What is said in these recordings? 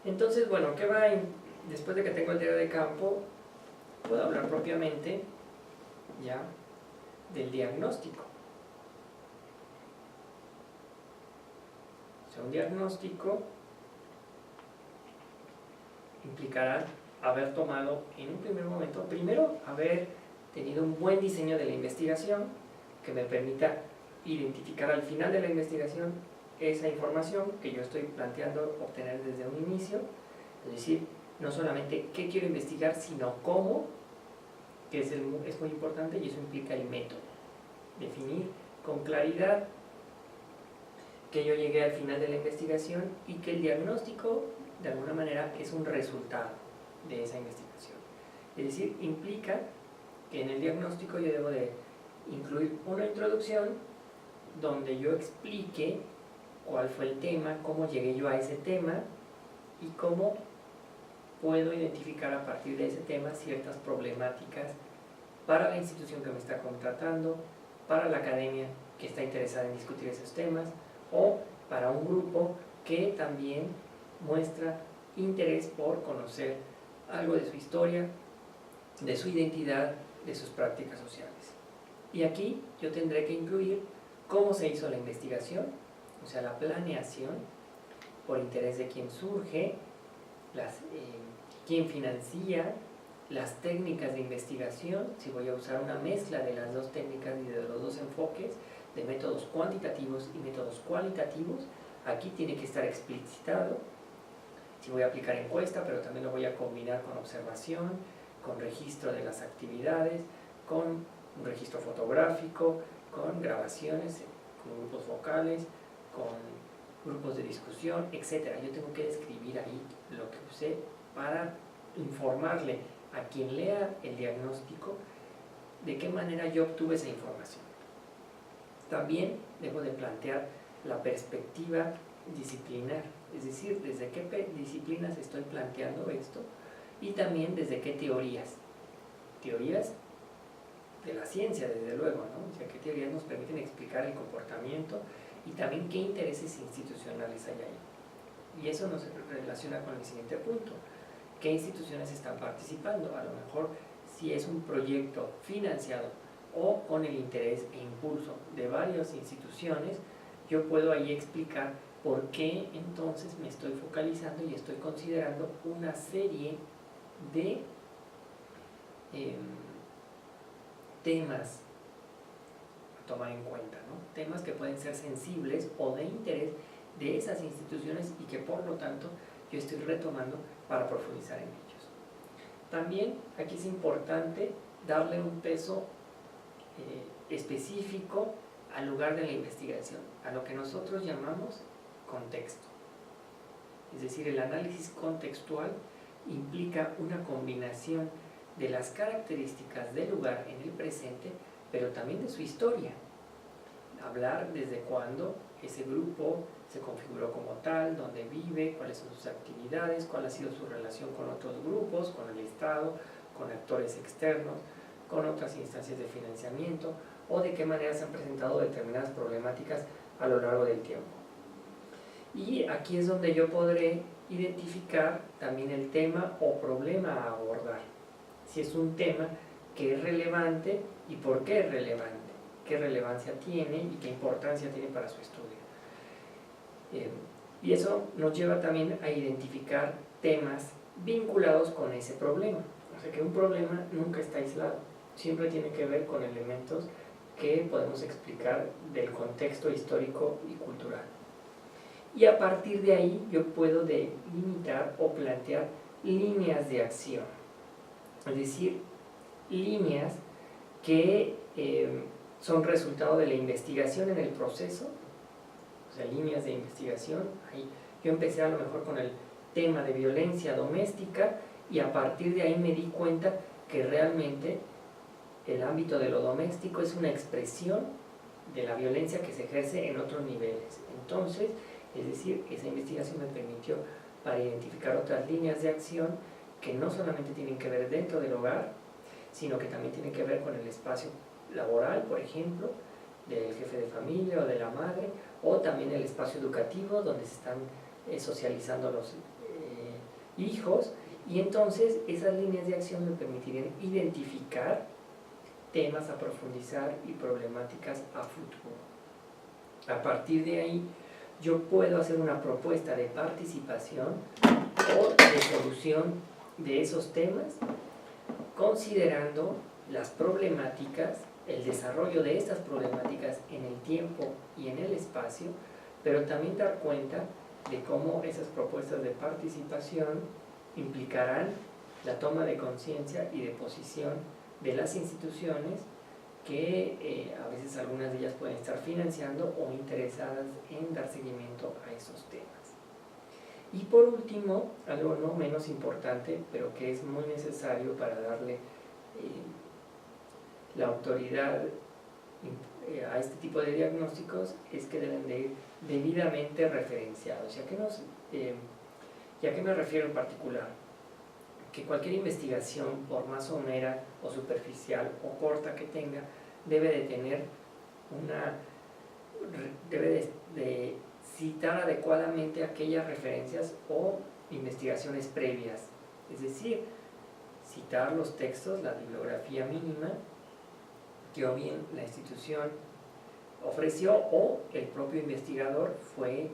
Entonces, bueno, después de que tengo el diario de campo, puedo hablar propiamente ya del diagnóstico. O sea, un diagnóstico implicará haber tomado en un primer momento, primero haber tenido un buen diseño de la investigación que me permita identificar al final de la investigación esa información que yo estoy planteando obtener desde un inicio, es decir, no solamente qué quiero investigar, sino cómo, que es muy importante, y eso implica el método. Definir con claridad que yo llegué al final de la investigación y que el diagnóstico, de alguna manera, es un resultado de esa investigación. Es decir, implica que en el diagnóstico yo debo de incluir una introducción donde yo explique cuál fue el tema, cómo llegué yo a ese tema y cómo puedo identificar a partir de ese tema ciertas problemáticas para la institución que me está contratando, para la academia que está interesada en discutir esos temas o para un grupo que también muestra interés por conocer algo de su historia, de su identidad, de sus prácticas sociales. Y aquí yo tendré que incluir cómo se hizo la investigación, o sea, la planeación, por interés de quién surge, quién financia, las técnicas de investigación, si voy a usar una mezcla de las dos técnicas y de los dos enfoques, de métodos cuantitativos y métodos cualitativos, aquí tiene que estar explicitado. Si voy a aplicar encuesta, pero también lo voy a combinar con observación, con registro de las actividades, con un registro fotográfico, con grabaciones, con grupos vocales, con grupos de discusión, etc. Yo tengo que describir ahí lo que usé para informarle a quien lea el diagnóstico de qué manera yo obtuve esa información. También debo de plantear la perspectiva disciplinar, es decir, desde qué disciplinas estoy planteando esto y también desde qué teorías de la ciencia, desde luego, ¿no? O sea, qué teorías nos permiten explicar el comportamiento y también qué intereses institucionales hay ahí. Y eso nos relaciona con el siguiente punto. ¿Qué instituciones están participando? A lo mejor si es un proyecto financiado o con el interés e impulso de varias instituciones, yo puedo ahí explicar por qué entonces me estoy focalizando y estoy considerando una serie de temas a tomar en cuenta, ¿no? Temas que pueden ser sensibles o de interés de esas instituciones y que por lo tanto yo estoy retomando para profundizar en ellos. También aquí es importante darle un peso específico al lugar de la investigación, a lo que nosotros llamamos contexto. Es decir, el análisis contextual implica una combinación de las características del lugar en el presente, pero también de su historia. Hablar desde cuándo ese grupo se configuró como tal, dónde vive, cuáles son sus actividades, cuál ha sido su relación con otros grupos, con el Estado, con actores externos, con otras instancias de financiamiento, o de qué manera se han presentado determinadas problemáticas a lo largo del tiempo. Y aquí es donde yo podré identificar también el tema o problema a abordar. Si es un tema que es relevante y por qué es relevante, qué relevancia tiene y qué importancia tiene para su estudio. Y eso nos lleva también a identificar temas vinculados con ese problema. O sea que un problema nunca está aislado, siempre tiene que ver con elementos que podemos explicar del contexto histórico y cultural. Y a partir de ahí yo puedo delimitar o plantear líneas de acción, es decir, líneas que son resultado de la investigación en el proceso, o sea, líneas de investigación. Ahí yo empecé a lo mejor con el tema de violencia doméstica y a partir de ahí me di cuenta que realmente el ámbito de lo doméstico es una expresión de la violencia que se ejerce en otros niveles. Entonces, es decir, esa investigación me permitió para identificar otras líneas de acción que no solamente tienen que ver dentro del hogar, sino que también tienen que ver con el espacio laboral, por ejemplo, del jefe de familia o de la madre, o también el espacio educativo donde se están socializando hijos, y entonces esas líneas de acción me permitirían identificar temas a profundizar y problemáticas a futuro. A partir de ahí, yo puedo hacer una propuesta de participación o de solución de esos temas, considerando las problemáticas, el desarrollo de estas problemáticas en el tiempo y en el espacio, pero también dar cuenta de cómo esas propuestas de participación implicarán la toma de conciencia y de posición de las instituciones que a veces algunas de ellas pueden estar financiando o interesadas en dar seguimiento a esos temas. Y por último, algo no menos importante, pero que es muy necesario para darle la autoridad a este tipo de diagnósticos, es que deben de ir debidamente referenciados. ¿Y a qué me refiero en particular? Que cualquier investigación, por más somera o superficial o corta que tenga, debe de tener debe de citar adecuadamente aquellas referencias o investigaciones previas, es decir, citar los textos, la bibliografía mínima que o bien la institución ofreció o el propio investigador fue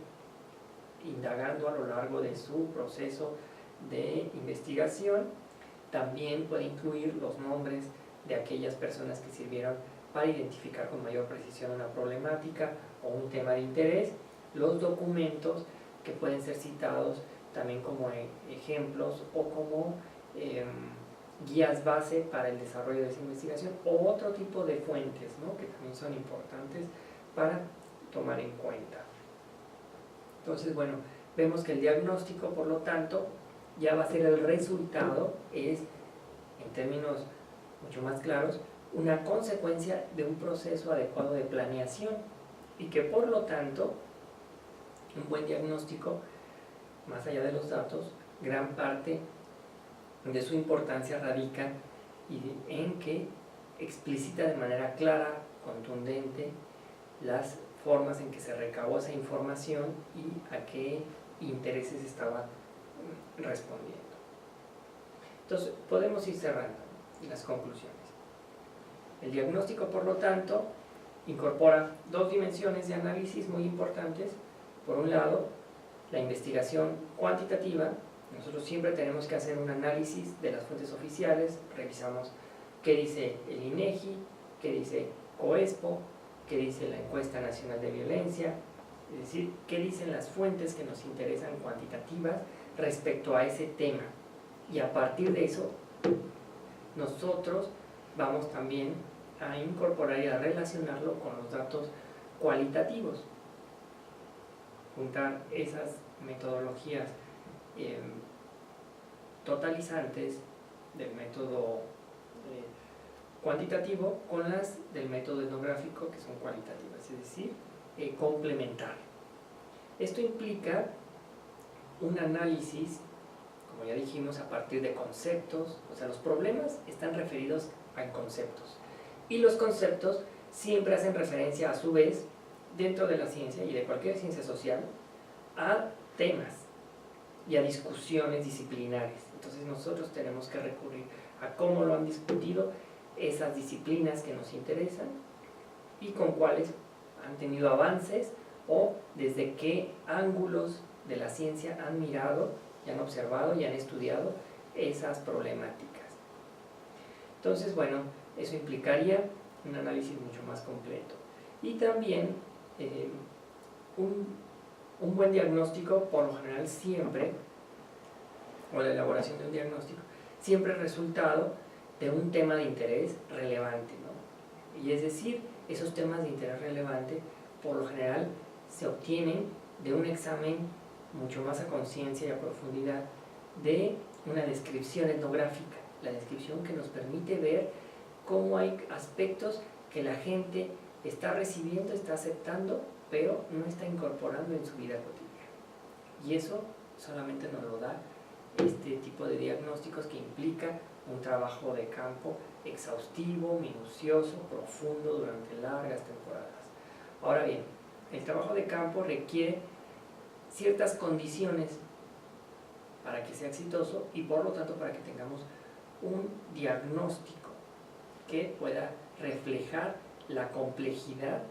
indagando a lo largo de su proceso de investigación. También puede incluir los nombres de aquellas personas que sirvieron para identificar con mayor precisión una problemática o un tema de interés, los documentos que pueden ser citados también como ejemplos o como guías base para el desarrollo de esa investigación, o otro tipo de fuentes, ¿no?, que también son importantes para tomar en cuenta. Entonces, bueno, vemos que el diagnóstico, por lo tanto, ya va a ser el resultado, es, en términos mucho más claros, una consecuencia de un proceso adecuado de planeación, y que por lo tanto, un buen diagnóstico, más allá de los datos, gran parte de su importancia radica en que explicita de manera clara, contundente, las formas en que se recabó esa información y a qué intereses estaba respondiendo. Entonces, podemos ir cerrando las conclusiones. El diagnóstico, por lo tanto, incorpora dos dimensiones de análisis muy importantes. Por un lado, la investigación cuantitativa. Nosotros siempre tenemos que hacer un análisis de las fuentes oficiales, revisamos qué dice el INEGI, qué dice COESPO, qué dice la Encuesta Nacional de Violencia, es decir, qué dicen las fuentes que nos interesan cuantitativas respecto a ese tema. Y a partir de eso, nosotros vamos también a incorporar y a relacionarlo con los datos cualitativos. Juntar esas metodologías totalizantes del método cuantitativo con las del método etnográfico, que son cualitativas, es decir, complementar. Esto implica un análisis, como ya dijimos, a partir de conceptos. O sea, los problemas están referidos a conceptos, y los conceptos siempre hacen referencia, a su vez, dentro de la ciencia y de cualquier ciencia social, a temas y a discusiones disciplinares. Entonces nosotros tenemos que recurrir a cómo lo han discutido esas disciplinas que nos interesan y con cuáles han tenido avances, o desde qué ángulos de la ciencia han mirado y han observado y han estudiado esas problemáticas. Entonces, bueno, eso implicaría un análisis mucho más completo. Y también un buen diagnóstico, por lo general siempre, o la elaboración de un diagnóstico, siempre es resultado de un tema de interés relevante, ¿no? Y es decir, esos temas de interés relevante, por lo general, se obtienen de un examen mucho más a conciencia y a profundidad de una descripción etnográfica, la descripción que nos permite ver cómo hay aspectos que la gente está recibiendo, está aceptando, pero no está incorporando en su vida cotidiana. Y eso solamente nos lo da este tipo de diagnósticos, que implica un trabajo de campo exhaustivo, minucioso, profundo durante largas temporadas. Ahora bien, el trabajo de campo requiere ciertas condiciones para que sea exitoso y por lo tanto para que tengamos un diagnóstico que pueda reflejar la complejidad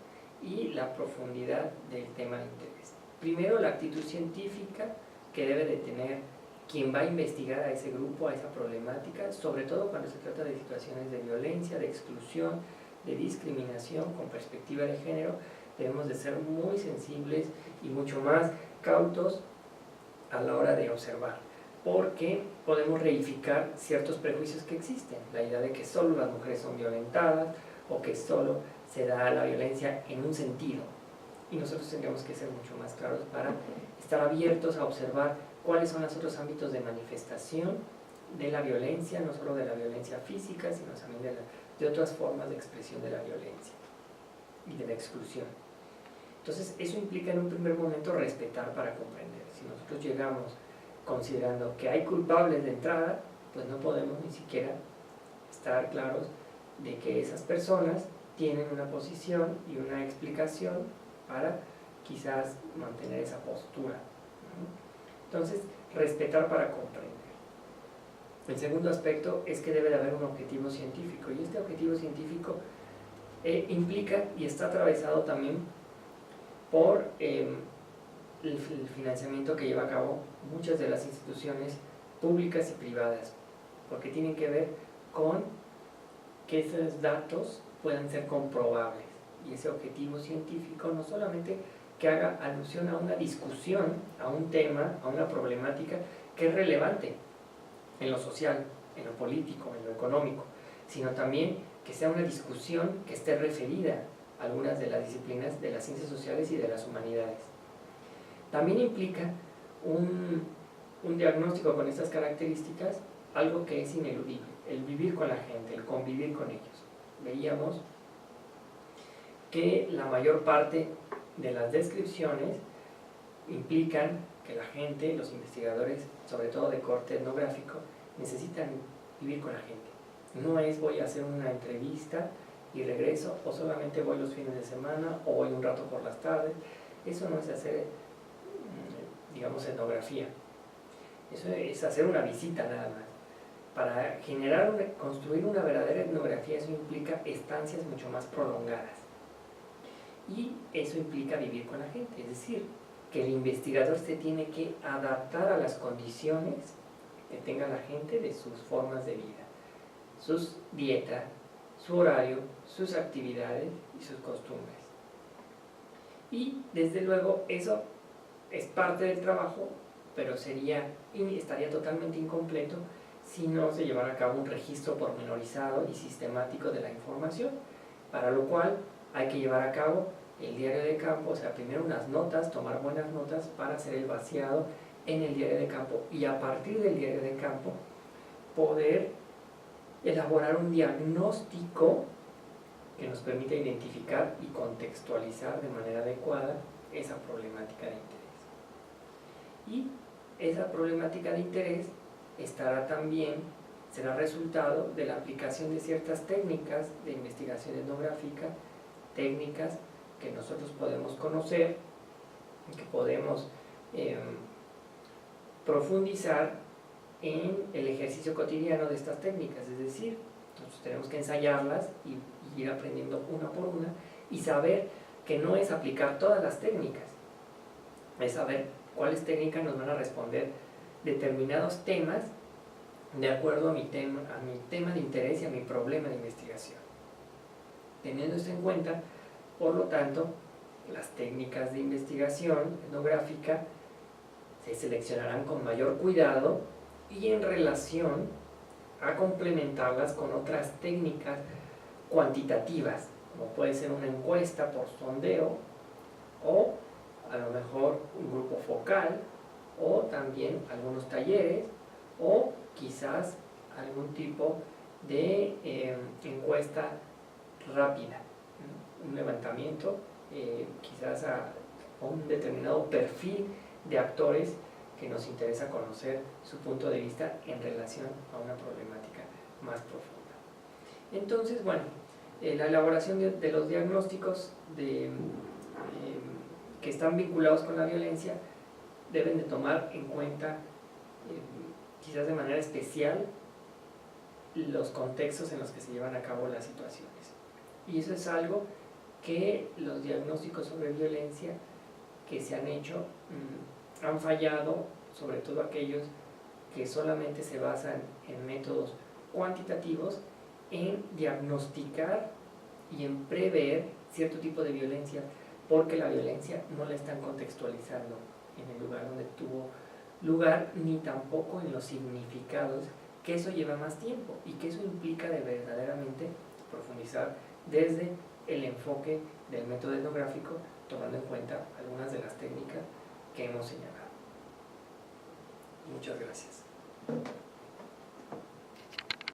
y la profundidad del tema de interés. Primero, la actitud científica que debe de tener quien va a investigar a ese grupo, a esa problemática, sobre todo cuando se trata de situaciones de violencia, de exclusión, de discriminación con perspectiva de género. Debemos de ser muy sensibles y mucho más cautos a la hora de observar, porque podemos reificar ciertos prejuicios que existen, la idea de que solo las mujeres son violentadas o que solo se da la violencia en un sentido, y nosotros tendríamos que ser mucho más claros para estar abiertos a observar cuáles son los otros ámbitos de manifestación de la violencia, no solo de la violencia física, sino también de otras formas de expresión de la violencia y de la exclusión. Entonces, eso implica en un primer momento respetar para comprender. Si nosotros llegamos considerando que hay culpables de entrada, pues no podemos ni siquiera estar claros de que esas personas tienen una posición y una explicación para quizás mantener esa postura. Entonces, respetar para comprender. El segundo aspecto es que debe de haber un objetivo científico, y este objetivo científico implica y está atravesado también por el financiamiento que lleva a cabo muchas de las instituciones públicas y privadas, porque tienen que ver con que esos datos puedan ser comprobables, y ese objetivo científico no solamente que haga alusión a una discusión, a un tema, a una problemática que es relevante en lo social, en lo político, en lo económico, sino también que sea una discusión que esté referida a algunas de las disciplinas de las ciencias sociales y de las humanidades. También implica un diagnóstico con estas características, algo que es ineludible, el vivir con la gente, el convivir con ellos. Veíamos que la mayor parte de las descripciones implican que la gente, los investigadores, sobre todo de corte etnográfico, necesitan vivir con la gente. No es voy a hacer una entrevista y regreso, o solamente voy los fines de semana, o voy un rato por las tardes. Eso no es hacer, digamos, etnografía. Eso es hacer una visita nada más. Para construir una verdadera etnografía, eso implica estancias mucho más prolongadas. Y eso implica vivir con la gente, es decir, que el investigador se tiene que adaptar a las condiciones que tenga la gente de sus formas de vida, sus dietas, su horario, sus actividades y sus costumbres. Y desde luego eso es parte del trabajo, pero estaría totalmente incompleto si no se llevara a cabo un registro pormenorizado y sistemático de la información, para lo cual hay que llevar a cabo el diario de campo, o sea, primero unas notas, tomar buenas notas para hacer el vaciado en el diario de campo, y a partir del diario de campo poder elaborar un diagnóstico que nos permita identificar y contextualizar de manera adecuada esa problemática de interés. Y esa problemática de interés será resultado de la aplicación de ciertas técnicas de investigación etnográfica, técnicas que nosotros podemos conocer y que podemos profundizar en el ejercicio cotidiano de estas técnicas. Es decir, nosotros tenemos que ensayarlas y ir aprendiendo una por una, y saber que no es aplicar todas las técnicas, es saber cuáles técnicas nos van a responder determinados temas de acuerdo a mi tema de interés y a mi problema de investigación. Teniendo esto en cuenta, por lo tanto, las técnicas de investigación etnográfica se seleccionarán con mayor cuidado y en relación a complementarlas con otras técnicas cuantitativas, como puede ser una encuesta por sondeo, o a lo mejor un grupo focal, o también algunos talleres, o quizás algún tipo de encuesta rápida, un levantamiento, quizás a un determinado perfil de actores que nos interesa conocer su punto de vista en relación a una problemática más profunda. Entonces, bueno, la elaboración de los diagnósticos que están vinculados con la violencia deben de tomar en cuenta quizás de manera especial, los contextos en los que se llevan a cabo las situaciones. Y eso es algo que los diagnósticos sobre violencia que se han hecho han fallado, sobre todo aquellos que solamente se basan en métodos cuantitativos, en diagnosticar y en prever cierto tipo de violencia, porque la violencia no la están contextualizando en el lugar donde tuvo lugar, ni tampoco en los significados, que eso lleva más tiempo y que eso implica de verdaderamente profundizar desde el enfoque del método etnográfico, tomando en cuenta algunas de las técnicas que hemos señalado. Muchas gracias.